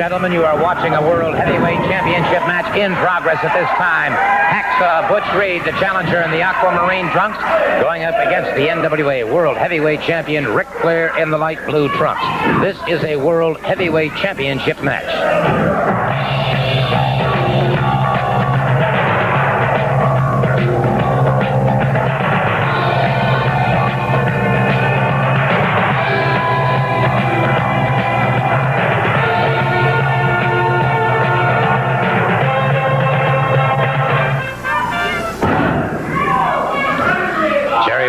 gentlemen, you are watching a World Heavyweight Championship match in progress at this time. Hacksaw Butch Reed, the challenger in the aquamarine trunks, going up against the N.W.A. World Heavyweight Champion Ric Flair in the light blue trunks. This is a World Heavyweight Championship match.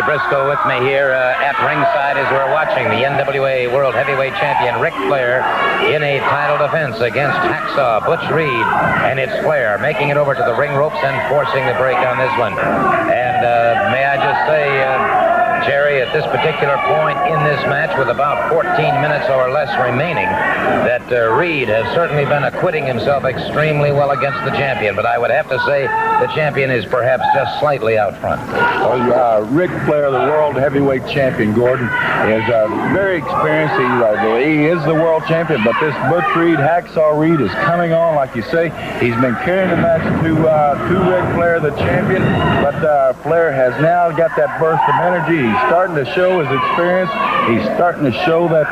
Briscoe with me here at ringside as we're watching the N.W.A. World Heavyweight Champion Ric Flair in a title defense against Hacksaw Butch Reed. And it's Flair making it over to the ring ropes and forcing the break on this one. And may I just say, Jerry, at this particular point in this match, with about 14 minutes or less remaining, that Reed has certainly been acquitting himself extremely well against the champion. But I would have to say the champion is perhaps just slightly out front. Ric Flair, the World Heavyweight Champion, Gordon, is very experienced. He is the world champion, but this Butch Reed, Hacksaw Reed, is coming on, like you say. He's been carrying the match to Ric Flair, the champion, but Flair has now got that burst of energy. He's starting to show his experience. He's starting to show that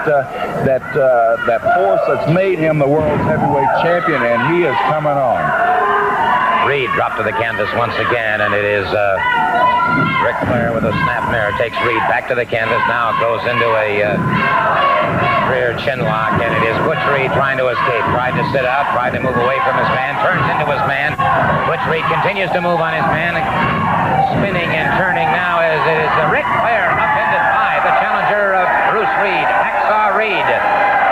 force that's made him the world's heavyweight champion, and he is coming on. Reed dropped to the canvas once again, and it is Ric Flair with a snap mirror takes Reed back to the canvas. Now goes into a rear chin lock, and it is Butch Reed trying to escape. Tried to sit out, tried to move away from his man, turns into his man. Butch Reed continues to move on his man, spinning and turning now as it is Ric Flair upended by the challenger of Bruce Reed. Hacksaw Reed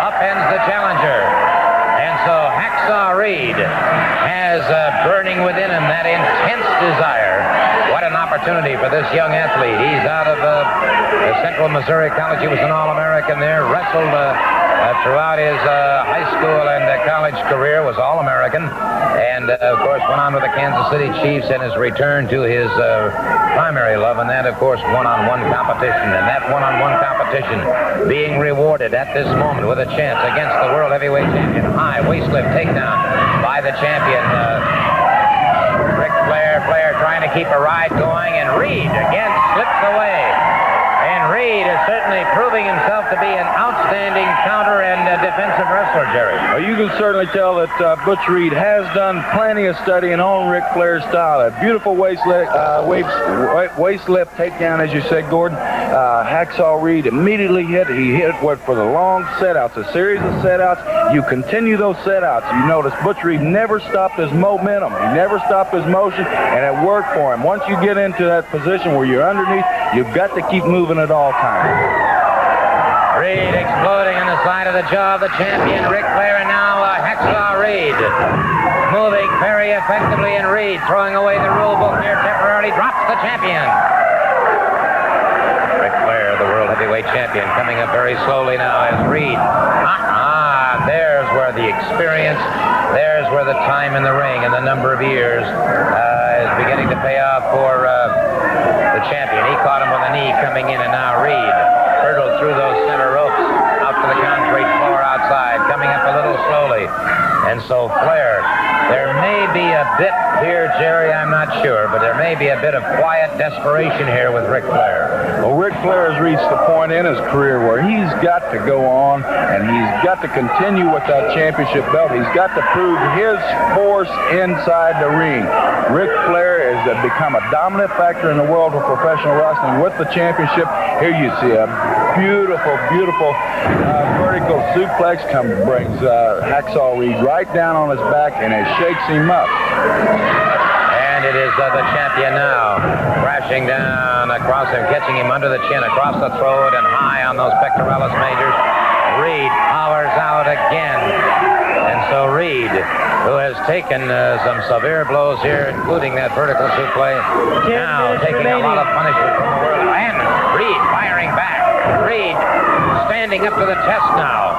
upends the challenger. And so Hacksaw Reed has burning within him that intense desire. What an opportunity for this young athlete. He's out of the Central Missouri College. He was an All-American there, wrestled throughout his high school and college career, was All-American, and of course went on with the Kansas City Chiefs and has returned to his primary love, and that of course one-on-one competition. And that one-on-one competition being rewarded at this moment with a chance against the World Heavyweight Champion. High waist lift takedown by the champion, Ric Flair. Flair trying to keep a ride going, and Reed again slips away. And Reed is certainly proving himself to be an outstanding counter and defensive wrestler, Jerry. Well, you can certainly tell that Butch Reed has done plenty of studying on Ric Flair's style. That beautiful waist lift takedown, as you said, Gordon. Hacksaw Reed immediately hit. He hit for the long setouts, a series of setouts. You continue those setouts. You notice Butch Reed never stopped his momentum. He never stopped his motion, and it worked for him. Once you get into that position where you're underneath, you've got to keep moving at all times. Reed exploding on the side of the jaw of the champion, Ric Flair, and now Hacksaw Reed moving very effectively, and Reed throwing away the rule book here temporarily, drops the champion. Ric Flair, the World Heavyweight Champion, coming up very slowly now as Reed. There's where the experience, there's where the time in the ring and the number of years is beginning to pay off for the champion. He caught him with a knee coming in, and now Reed hurtled through those center ropes out to the concrete floor outside, coming up a little slowly. And so Flair, there may be a bit here, Jerry, I'm not sure, but there may be a bit of quiet desperation here with Ric Flair. Well, Ric Flair has reached the point in his career where he's got to go on, and he's got to continue with that championship belt. He's got to prove his force inside the ring. Ric Flair has become a dominant factor in the world of professional wrestling with the championship. Here you see a beautiful, beautiful vertical suplex brings Hacksaw Reed right down on his back, and it shakes him up. And it is the champion now, crashing down across him, catching him under the chin, across the throat, and high on those pectoralis majors. Reed powers out again. And so Reed, who has taken some severe blows here, including that vertical suplex, now taking a lot of punishment from the world. And Reed firing back. Reed standing up to the test now.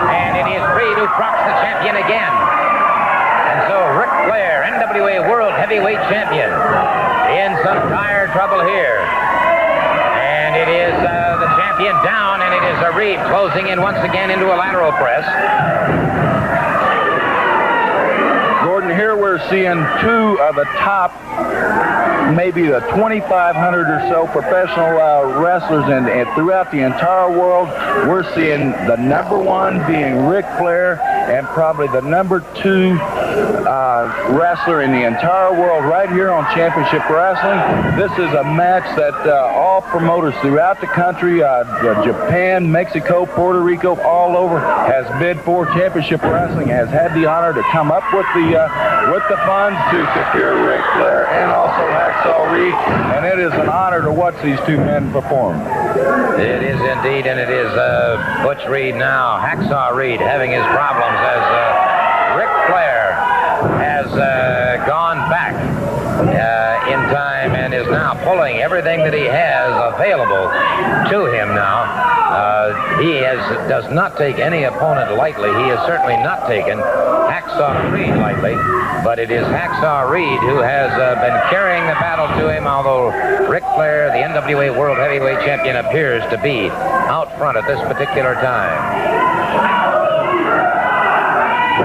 And it is Reed who crocks the champion again. And so Ric Flair, N.W.A. World Heavyweight Champion, in some dire trouble here. And it is the champion champion down, and it is a Reed closing in once again into a lateral press. Gordon, here we're seeing two of the top, maybe the 2,500 or so professional wrestlers and throughout the entire world. We're seeing the number one being Ric Flair and probably the number two wrestler in the entire world right here on Championship Wrestling. This is a match that all promoters throughout the country, Japan, Mexico, Puerto Rico, all over, has bid for. Championship Wrestling has had the honor to come up with the funds to secure Ric Flair and also Hacksaw Reed, and it is an honor to watch these two men perform. It is indeed, and it is Butch Reed now, Hacksaw Reed, having his problems as Ric Flair has gone back in time and is now pulling everything that he has available to him now. He does not take any opponent lightly. He has certainly not taken Hacksaw Reed lightly, but it is Hacksaw Reed who has been carrying the battle to him, although Ric Flair, the N.W.A. World Heavyweight Champion, appears to be out front at this particular time.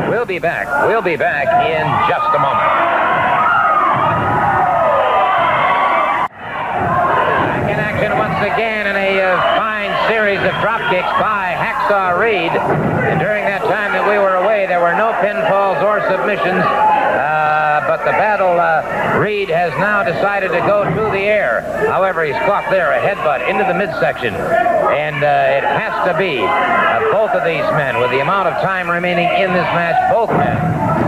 We'll be back. We'll be back in just a moment. Back in action once again in a fine series of drop kicks by Hacksaw Reed. And during that time that we were away, there were no pinfalls or submissions. But the battle, Reed has now decided to go through the air. However, he's caught there, a headbutt into the midsection. And it has to be both of these men, with the amount of time remaining in this match, both men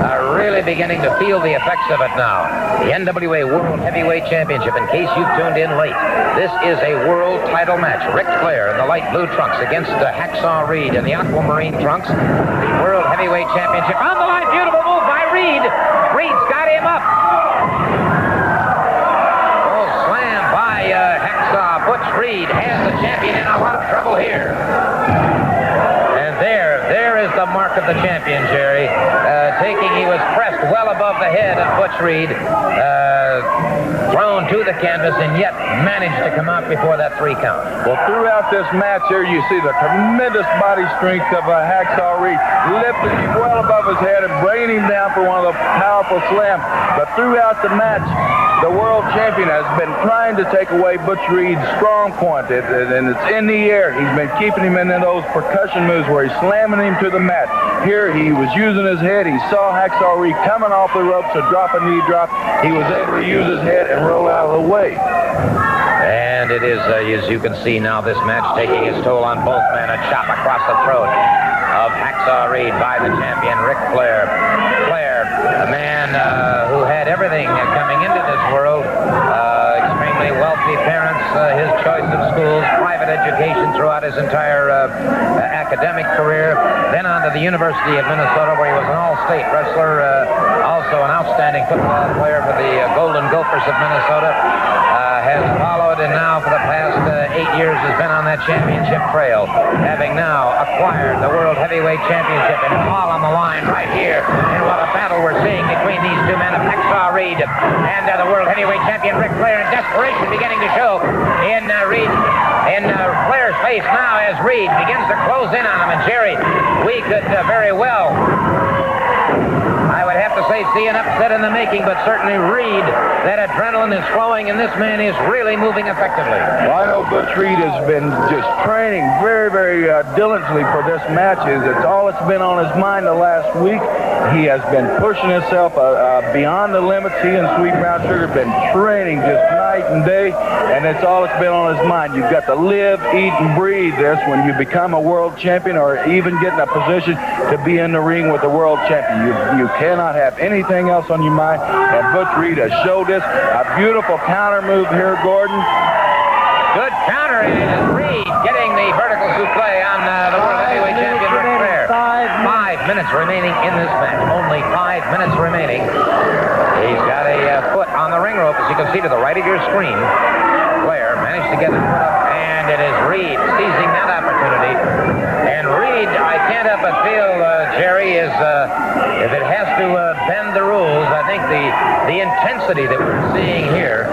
are really beginning to feel the effects of it now. The N.W.A. World Heavyweight Championship, in case you've tuned in late, this is a world title match. Ric Flair in the light blue trunks against Hacksaw Reed in the aquamarine trunks. The World Heavyweight Championship on the line. Beautiful move by Reed. Reed's got him up. Oh, slam by Hacksaw. Butch Reed has the champion in a lot of trouble here. And there is the mark of the champion, Jerry. He was pressed well above the head of Butch Reed, thrown to the canvas, and yet managed to come out before that 3 count. Well, throughout this match here, you see the tremendous body strength of Hacksaw Reed, lifting him well above his head and bringing him down for one of the powerful slams. But throughout the match, the world champion has been trying to take away Butch Reed's strong point, and it's in the air. He's been keeping him in those percussion moves where he's slamming him to the mat. Here, he was using his head. He saw Hacksaw Reed coming off the ropes, a drop a knee drop. He was able to use his head and roll out of the way. And it is, as you can see now, this match taking its toll on both men. A chop across the throat of Hacksaw Reed by the champion, Ric Flair. Flair, a man who had everything coming into this world, extremely wealthy parents, his choice of schools, private education throughout his entire academic career, then on to the University of Minnesota, where he was an all-state wrestler, also an outstanding football player for the Golden Gophers of Minnesota. Has followed, and now for the past 8 years has been on that championship trail, having now acquired the World Heavyweight Championship, and all on the line right here. And what a battle we're seeing between these two men of Hacksaw Reed and the World Heavyweight Champion Ric Flair, and desperation beginning to show in Flair's face now as Reed begins to close in on him. And Jerry, we could very well, I would have to say, see an upset in the making, but certainly Reed, that adrenaline is flowing, and this man is really moving effectively. Well, I know Butch Reed has been just training very, very diligently for this match. It's all that's been on his mind the last week. He has been pushing himself beyond the limits. He and Sweet Brown Sugar have been training just night and day, and it's all that's been on his mind. You've got to live, eat, and breathe this when you become a world champion, or even get in a position to be in the ring with the world champion. You cannot have anything else on your mind, and Butch Reed has showed us a beautiful counter move here, Gordon. Good counter, and it is Reed getting the vertical souffle on the World Heavyweight Champion Ric Flair. 5 minutes remaining in this match. Only 5 minutes remaining. He's got a foot on the ring rope, as you can see to the right of your screen. Flair managed to get his foot up, and it is Reed seizing that opportunity. And Reed, I can't help but feel, Jerry, is if it has to bend the rules, I think the intensity that we're seeing here,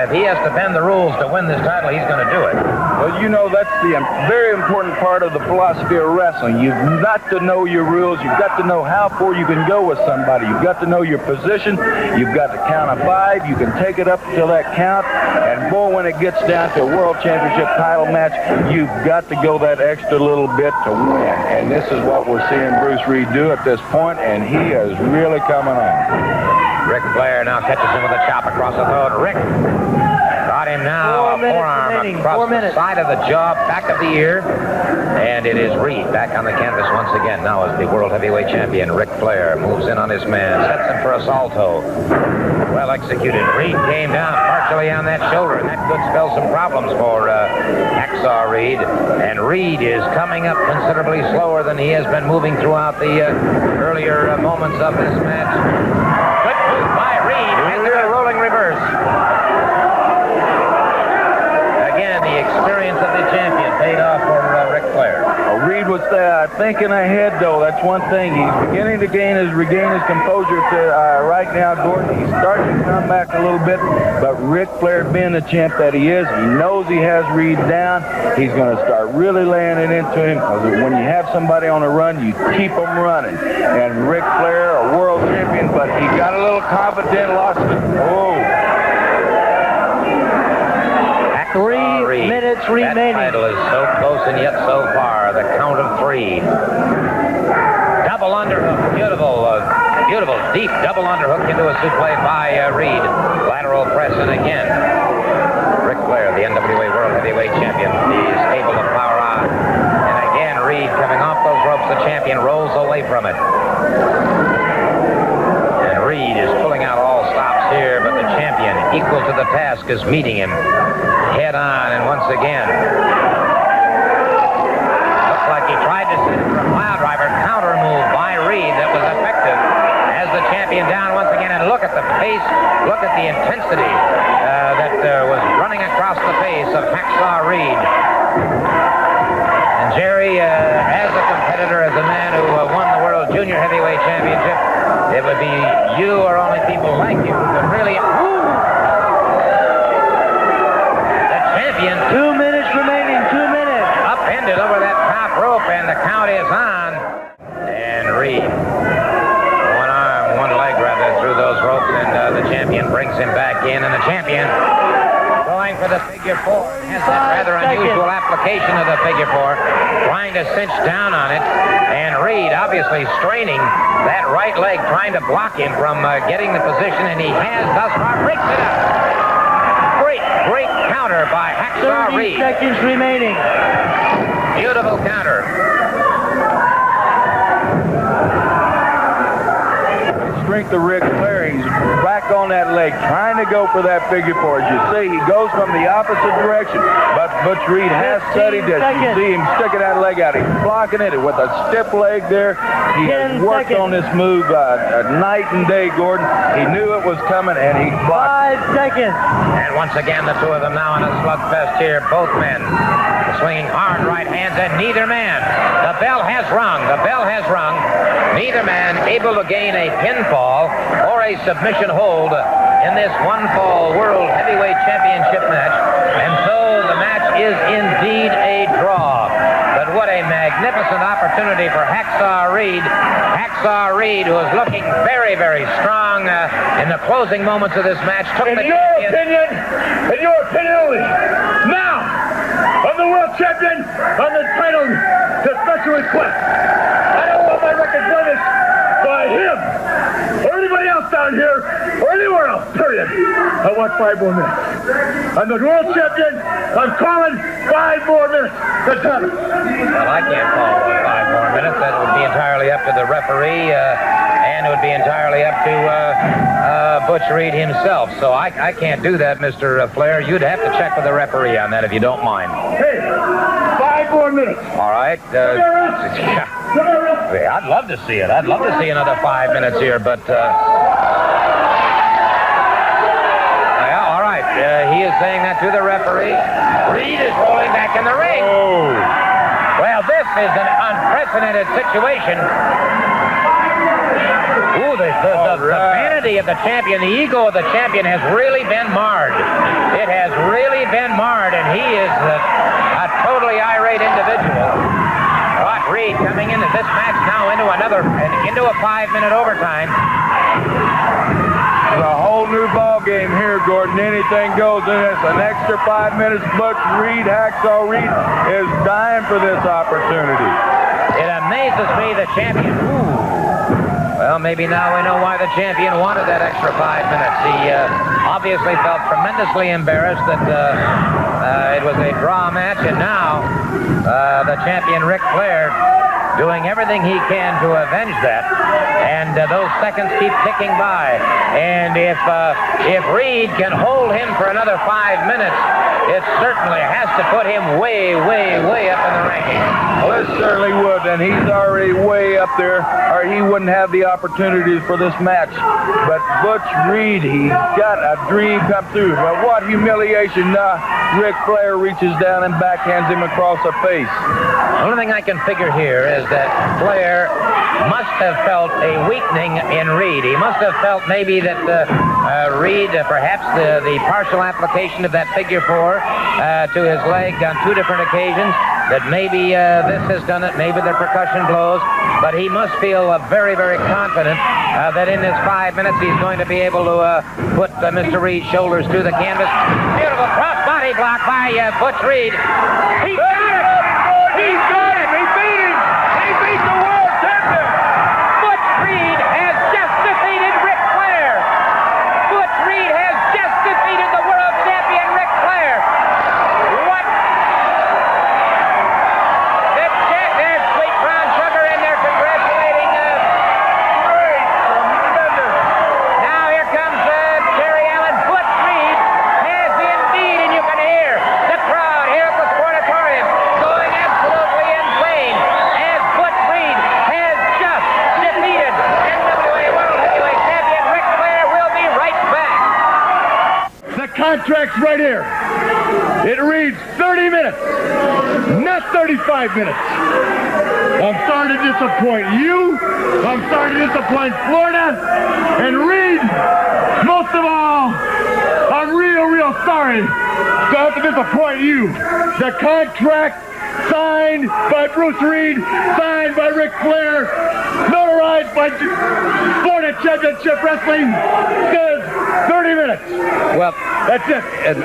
If he has to bend the rules to win this title, he's going to do it. Well, you know, that's the very important part of the philosophy of wrestling. You've got to know your rules. You've got to know how far you can go with somebody. You've got to know your position. You've got to count of 5. You can take it up until that count. And, boy, when it gets down to a World Championship title match, you've got to go that extra little bit to win. And this is what we're seeing Bruce Reed do at this point, and he is really coming on. Ric Flair now catches him with a chop across the throat. Rick got him now, a forearm across the side of the jaw, back of the ear. And it is Reed back on the canvas once again. Now as the World Heavyweight Champion, Ric Flair moves in on his man, sets him for a salto. Well executed. Reed came down partially on that shoulder, and that could spell some problems for Hacksaw Reed. And Reed is coming up considerably slower than he has been moving throughout the earlier moments of this match. Good move by Reed, and there's a rolling reverse. Again, the experience of the champion paid off for Ric Flair. Reed was thinking ahead, though. That's one thing. He's beginning to regain his composure right now, Gordon. He's starting to come back a little bit, but Ric Flair, being the champ that he is, he knows he has Reed down. He's going to start really laying it into him, because when you have somebody on a run, you keep them running. And Ric Flair, a world champion, but he got a little confident, lost it. Oh. 3 minutes remaining. That title is so close and yet so far. The count of 3. Double underhook. Beautiful, deep double underhook into a suplex by Reed. Lateral press, and again, Ric Flair, the N.W.A. World Heavyweight Champion, is able to power on. And again, Reed coming off those ropes. The champion rolls away from it. And Reed is pulling out all stops here, but the champion, equal to the task, is meeting him head on, and once again, looks like he tried to send it for a pile driver. Counter move by Reed that was effective as the champion down once again. And look at the pace, look at the intensity that was running across the face of Hacksaw Reed. And Jerry, as a competitor, as a man who won the World Junior Heavyweight Championship, it would be you or only people like you who could really... 2 minutes remaining, 2 minutes. Upended over that top rope, and the count is on. And Reed, one arm, one leg rather, through those ropes, and the champion brings him back in, and the champion going for the figure 4. Has that rather unusual application of the figure 4, trying to cinch down on it, and Reed obviously straining that right leg, trying to block him from getting the position, and he has thus far. Breaks it up. Great counter by Hacksaw Reed. 30 seconds remaining. Beautiful counter. Strength of Ric Flair. He's back on that leg, trying to go for that figure 4. As you see, he goes from the opposite direction. But Butch Reed has studied this. You see him sticking that leg out. He's blocking it with a stiff leg there. He has worked on this move night and day, Gordon. He knew it was coming, and he blocked. 5 seconds. And once again, the two of them now in a slugfest here. Both men swinging hard right hands, and neither man. The bell has rung. The bell has rung. Neither man able to gain a pinfall or a submission hold in this one-fall World Heavyweight Championship match. And so the match is indeed a draw. But what a magnificent opportunity for Hacksaw Reed. Hacksaw Reed, who is looking very, very strong in the closing moments of this match. In your opinion only, now, I'm the world champion on the title to special request. I don't want my record blemished by him or anybody else down here or anywhere else, period. I want 5 more minutes. I'm the world champion. I'm calling 5 more minutes. That's it. Well, I can't call 5 more minutes. That would be entirely up to the referee, and it would be entirely up to Butch Reed himself. So I can't do that, Mr. Flair. You'd have to check with the referee on that if you don't mind. Hey, 5 more minutes. All right. I'd love to see it. I'd love to see another 5 minutes here, but... all right. He is saying that to the referee. Reed is rolling back in the ring. Oh. Well, this is an unprecedented situation. Ooh, the fans dignity of the champion, the ego of the champion has really been marred. It has really been marred, and he is a totally irate individual. But Reed coming into this match now into a 5-minute overtime. It's a whole new ball game here, Gordon. Anything goes in. It's an extra 5 minutes. Butch Reed, Hacksaw Reed, is dying for this opportunity. It amazes me the champion. Well, maybe now we know why the champion wanted that extra 5 minutes. He obviously felt tremendously embarrassed that it was a draw match, and now the champion Ric Flair doing everything he can to avenge that, and those seconds keep ticking by. And if Reed can hold him for another 5 minutes, it certainly has to put him way, way, way up in the rankings. Well, it certainly would, and he's already way up there, or he wouldn't have the opportunities for this match. But Butch Reed, he got a dream come true. But what humiliation. Ric Flair reaches down and backhands him across the face. The only thing I can figure here is that Flair must have felt a weakening in Reed. He must have felt maybe that Reed, perhaps the partial application of that figure 4 to his leg on 2 different occasions, that maybe this has done it, maybe the percussion blows, but he must feel very, very confident that in this 5 minutes he's going to be able to put Mr. Reed's shoulders to the canvas. Beautiful cross-body block by Butch Reed. He got it! He's got it! He beat him! He beat the world champion! Butch Reed has just defeated Ric Flair! Butch Reed has just defeated the world champion Ric Flair! What? There's Sweet Brown Sugar in there congratulating Reed. Now here comes Terry Allen. Butch Reed has indeed, and you can hear the crowd here at the Sportatorium going absolutely insane as Butch Reed has just defeated N.W.A. World Heavyweight Champion Ric Flair. We'll be right back. The contract's right here. It reads 30 minutes, not 35 minutes. I'm sorry to disappoint you. I'm sorry to disappoint Florida. And Reed, most of all, I'm real sorry to have to disappoint you. The contract signed by Bruce Reed, signed by Ric Flair, notarized by Florida Championship Wrestling, says 30 minutes. Well, That's it.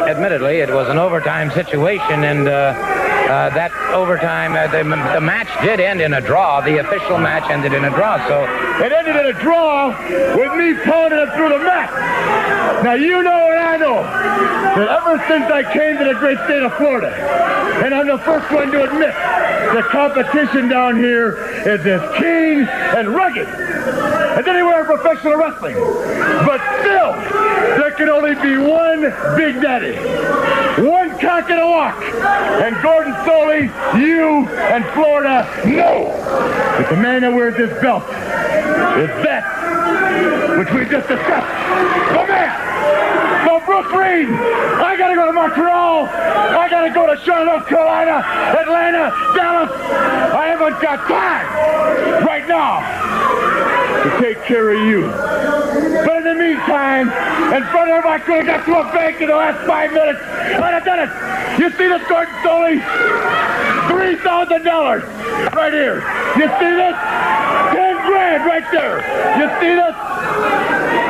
admittedly, it was an overtime situation, and that overtime, the match did end in a draw. The official match ended in a draw, so It ended in a draw with me pounding it through the mat. Now you know and I know that ever since I came to the great state of Florida, and I'm the first one to admit, the competition down here is as keen and rugged as anywhere in professional wrestling. But still, there can only be one Big Daddy, one cock and a walk. And Gordon Soley, you and Florida know that the man that wears this belt is that which we just discussed. The man. So Bruce Reed, I gotta go to Montreal. I gotta go to Charlotte, North Carolina, Atlanta, Dallas. I haven't got time right now to take care of you. But in the meantime, in front of everybody, I could have got to a bank in the last 5 minutes. I'd have done it. You see this, Gordon Soley? $3,000 right here. You see this? 10 grand right there. You see this?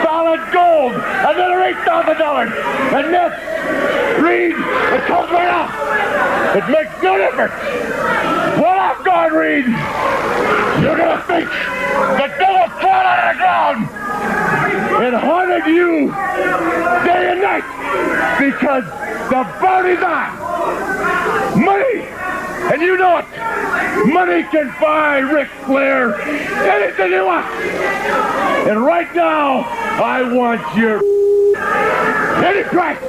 Solid gold. Another $8,000. And this, Reed, it comes right off. It makes no difference. What I've gone, Reed, you're going to think the devil crawled out of the ground and haunted you day and night because the bounty's on. Money, and you know it. Money can buy Ric Flair anything you want. And right now, I want your any price.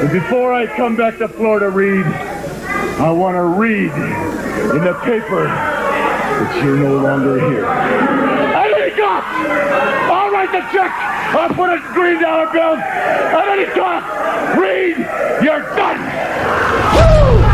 And before I come back to Florida, Reed, I want to read in the paper that you're no longer here. At any cost, I'll write the check. I'll put it in $3 bills. At any cost, Reed, you're done. Woo!